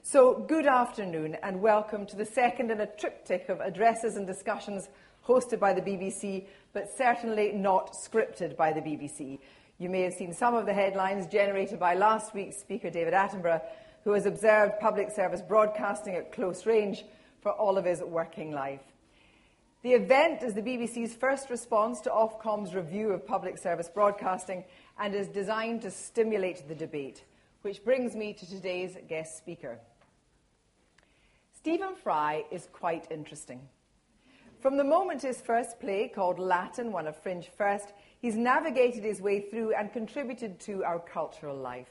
So, good afternoon and welcome to the second in a triptych of addresses and discussions hosted by the BBC, but certainly not scripted by the BBC. You may have seen some of the headlines generated by last week's Speaker David Attenborough, who has observed public service broadcasting at close range for all of his working life. The event is the BBC's first response to Ofcom's review of public service broadcasting and is designed to stimulate the debate, which brings me to today's guest speaker. Stephen Fry is quite interesting. From the moment his first play, called Latin, won a Fringe First, he's navigated his way through and contributed to our cultural life.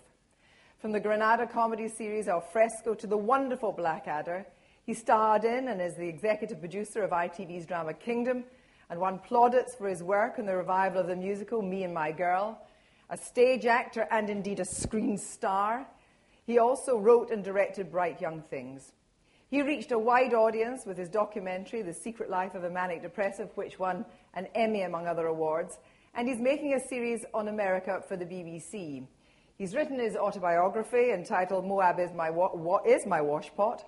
From the Granada comedy series Al Fresco to the wonderful Blackadder, he starred in and is the executive producer of ITV's drama Kingdom and won plaudits for his work in the revival of the musical Me and My Girl. A stage actor and indeed a screen star, he also wrote and directed Bright Young Things. He reached a wide audience with his documentary, The Secret Life of a Manic Depressive, which won an Emmy among other awards, and he's making a series on America for the BBC. He's written his autobiography entitled Moab is My Washpot,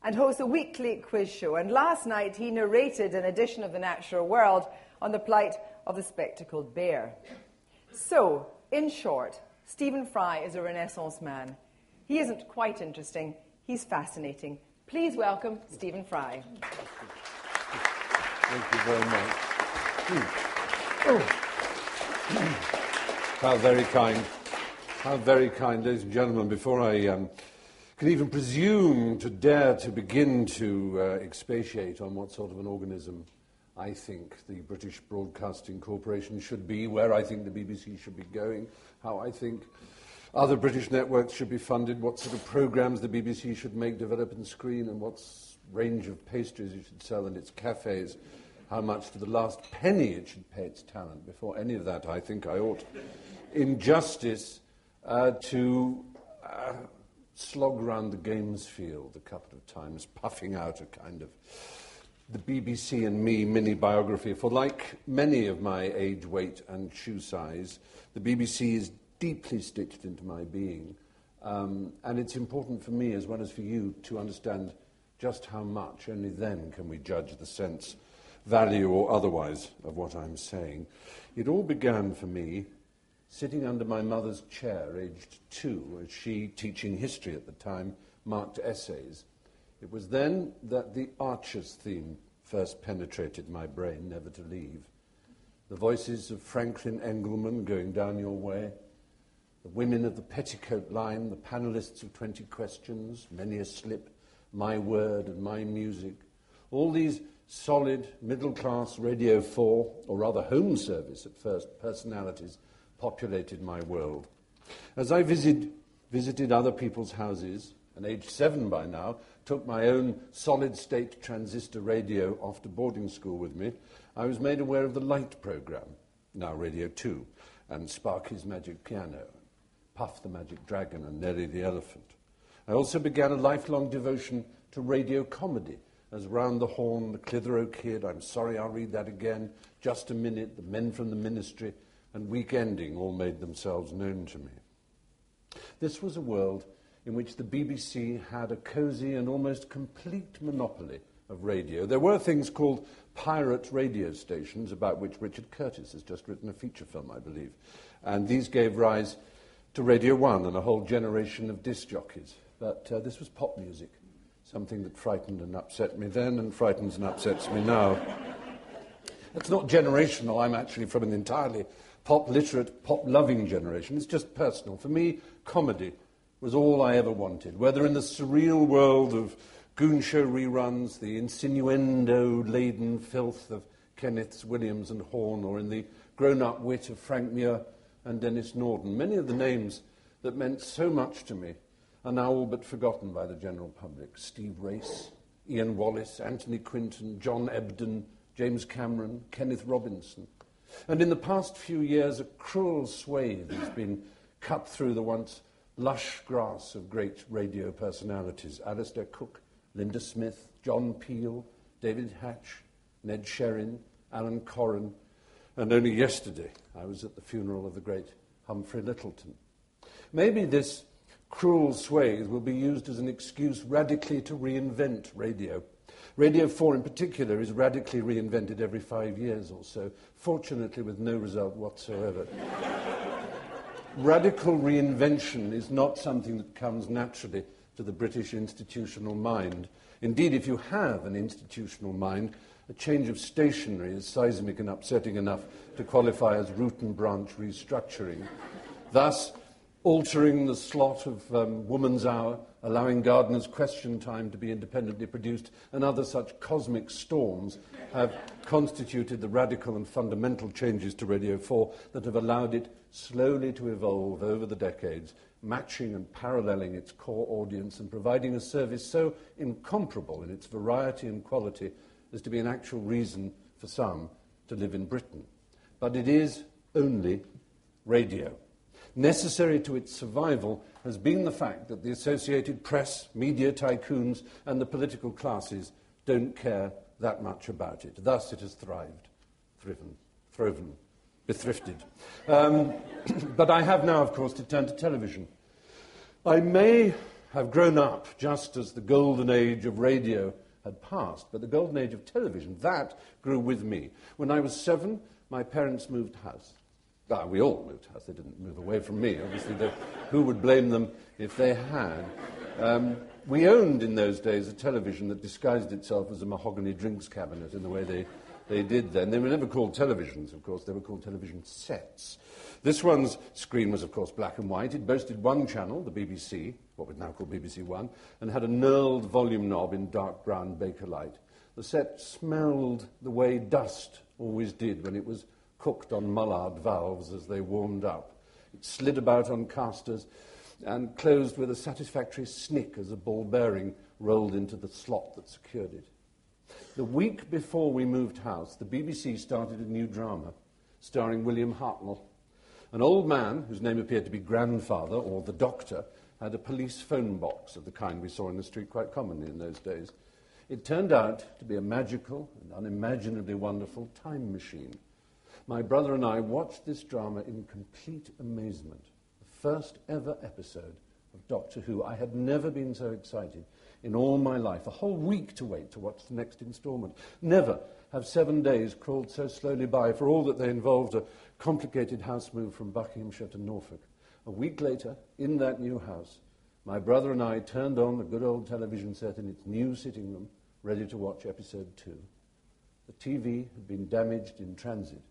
and hosts a weekly quiz show. And last night he narrated an edition of The Natural World on the plight of the spectacled bear. So, in short, Stephen Fry is a Renaissance man. He isn't quite interesting, he's fascinating. Please welcome Stephen Fry. Thank you very much. How very kind. How very kind, ladies and gentlemen. Before I can even presume to dare to begin to expatiate on what sort of an organism I think the British Broadcasting Corporation should be, where I think the BBC should be going, how I think other British networks should be funded, what sort of programmes the BBC should make, develop and screen, and what range of pastries it should sell in its cafes, how much to the last penny it should pay its talent. Before any of that, I think I ought, in justice, to slog round the games field a couple of times, puffing out a kind of the BBC and me mini-biography. For like many of my age, weight and shoe size, the BBC is deeply stitched into my being. And it's important for me, as well as for you, to understand just how much. Only then can we judge the sense, value or otherwise of what I'm saying. It all began for me sitting under my mother's chair, aged 2, as she, teaching history at the time, marked essays. It was then that the Archers theme first penetrated my brain, never to leave. The voices of Franklin Engelman, Going Down Your Way, the women of the Petticoat Line, the panellists of 20 Questions, Many a Slip, My Word and My Music, all these solid, middle-class Radio 4, or rather home service at first, personalities populated my world. As I visited other people's houses, and aged 7 by now, took my own solid-state transistor radio off to boarding school with me, I was made aware of the Light programme, now Radio 2, and Sparky's Magic Piano, Puff the Magic Dragon and Nellie the Elephant. I also began a lifelong devotion to radio comedy, as Round the Horn, The Clitheroe Kid, I'm Sorry I'll Read That Again, Just a Minute, The Men from the Ministry, and Week Ending all made themselves known to me. This was a world in which the BBC had a cosy and almost complete monopoly of radio. There were things called pirate radio stations, about which Richard Curtis has just written a feature film, I believe. And these gave rise to Radio 1 and a whole generation of disc jockeys. But this was pop music, something that frightened and upset me then and frightens and upsets me now. It's not generational. I'm actually from an entirely pop-literate, pop-loving generation. It's just personal. For me, comedy was all I ever wanted, whether in the surreal world of Goon Show reruns, the insinuendo-laden filth of Kenneth Williams and Horn, or in the grown-up wit of Frank Muir and Dennis Norden. Many of the names that meant so much to me are now all but forgotten by the general public. Steve Race, Ian Wallace, Anthony Quinton, John Ebden, James Cameron, Kenneth Robinson. And in the past few years, a cruel swathe has been cut through the once lush grass of great radio personalities. Alistair Cook, Linda Smith, John Peel, David Hatch, Ned Sherrin, Alan Corran, and only yesterday I was at the funeral of the great Humphrey Lyttelton. Maybe this cruel swathe will be used as an excuse radically to reinvent radio. Radio 4 in particular is radically reinvented every 5 years or so, fortunately with no result whatsoever. Radical reinvention is not something that comes naturally to the British institutional mind. Indeed, if you have an institutional mind, a change of stationery is seismic and upsetting enough to qualify as root and branch restructuring. Thus, altering the slot of Woman's Hour, allowing Gardener's Question Time to be independently produced, and other such cosmic storms have constituted the radical and fundamental changes to Radio 4 that have allowed it slowly to evolve over the decades, matching and paralleling its core audience and providing a service so incomparable in its variety and quality as to be an actual reason for some to live in Britain. But it is only radio. Necessary to its survival has been the fact that the Associated Press, media tycoons, and the political classes don't care that much about it. Thus it has thrived, thriven, bethrifted. But I have now, of course, to turn to television. I may have grown up just as the golden age of radio had passed, but the golden age of television, that grew with me. When I was 7, my parents moved house. We all moved house. They didn't move away from me. Obviously, who would blame them if they had? We owned in those days a television that disguised itself as a mahogany drinks cabinet in the way they did then. They were never called televisions, of course. They were called television sets. This one's screen was, of course, black and white. It boasted one channel, the BBC, what we'd now call BBC One, and had a knurled volume knob in dark brown Bakelite. The set smelled the way dust always did when it was cooked on Mullard valves as they warmed up. It slid about on casters and closed with a satisfactory snick as a ball bearing rolled into the slot that secured it. The week before we moved house, the BBC started a new drama starring William Hartnell. An old man, whose name appeared to be Grandfather, or the Doctor, had a police phone box of the kind we saw in the street quite commonly in those days. It turned out to be a magical and unimaginably wonderful time machine. My brother and I watched this drama in complete amazement. The first ever episode of Doctor Who. I had never been so excited in all my life. A whole week to wait to watch the next instalment. Never have 7 days crawled so slowly by, for all that they involved a complicated house move from Buckinghamshire to Norfolk. A week later, in that new house, my brother and I turned on the good old television set in its new sitting room, ready to watch episode 2. The TV had been damaged in transit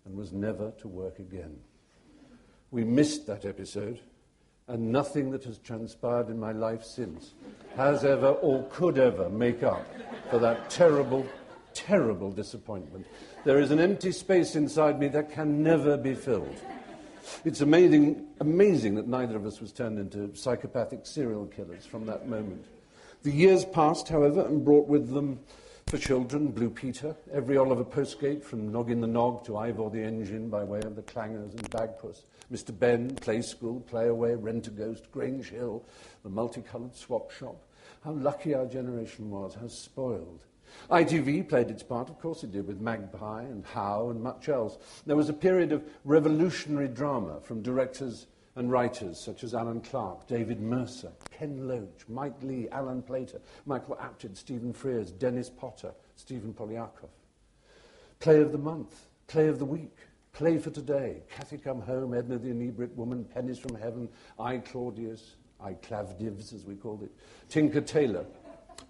and was never to work again. We missed that episode, and nothing that has transpired in my life since has ever or could ever make up for that terrible, terrible disappointment. There is an empty space inside me that can never be filled. It's amazing that neither of us was turned into psychopathic serial killers from that moment. The years passed, however, and brought with them, for children, Blue Peter, every Oliver Postgate from Noggin the Nog to Ivor the Engine by way of the Clangers and Bagpuss, Mr. Ben, Play School, Play Away, Rent-A-Ghost, Grange Hill, the multicoloured swap shop. How lucky our generation was, how spoiled. ITV played its part, of course it did, with Magpie and How and much else. There was a period of revolutionary drama from directors and writers such as Alan Clark, David Mercer, Ken Loach, Mike Leigh, Alan Plater, Michael Apted, Stephen Frears, Dennis Potter, Stephen Polyakov. Play of the month, play of the week, play for today, Cathy Come Home, Edna the Inebriate Woman, Pennies from Heaven, I Claudius, I Clavdivs as we called it, Tinker Tailor.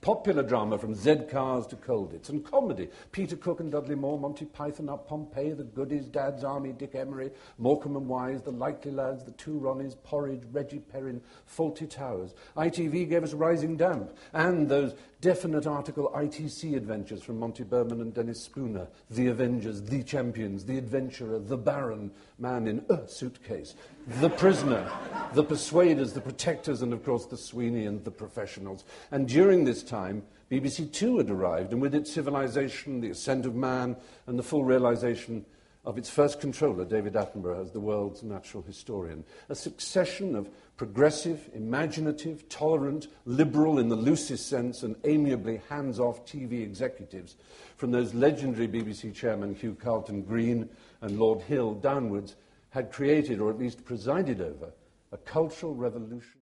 Popular drama from Z-Cars to Colditz, and comedy. Peter Cook and Dudley Moore, Monty Python, Up Pompeii, The Goodies, Dad's Army, Dick Emery, Morecambe and Wise, The Likely Lads, The Two Ronnies, Porridge, Reggie Perrin, Fawlty Towers. ITV gave us Rising Damp, and those definite article ITC adventures from Monty Berman and Dennis Spooner, The Avengers, The Champions, The Adventurer, The Baron, Man in a Suitcase, The Prisoner, The Persuaders, The Protectors, and of course The Sweeney and The Professionals. And during this time, BBC Two had arrived, and with its civilization, the ascent of man, and the full realization of its first controller, David Attenborough, as the world's natural historian. A succession of progressive, imaginative, tolerant, liberal in the loosest sense, and amiably hands-off TV executives, from those legendary BBC chairmen Hugh Carlton-Green and Lord Hill downwards, had created, or at least presided over, a cultural revolution.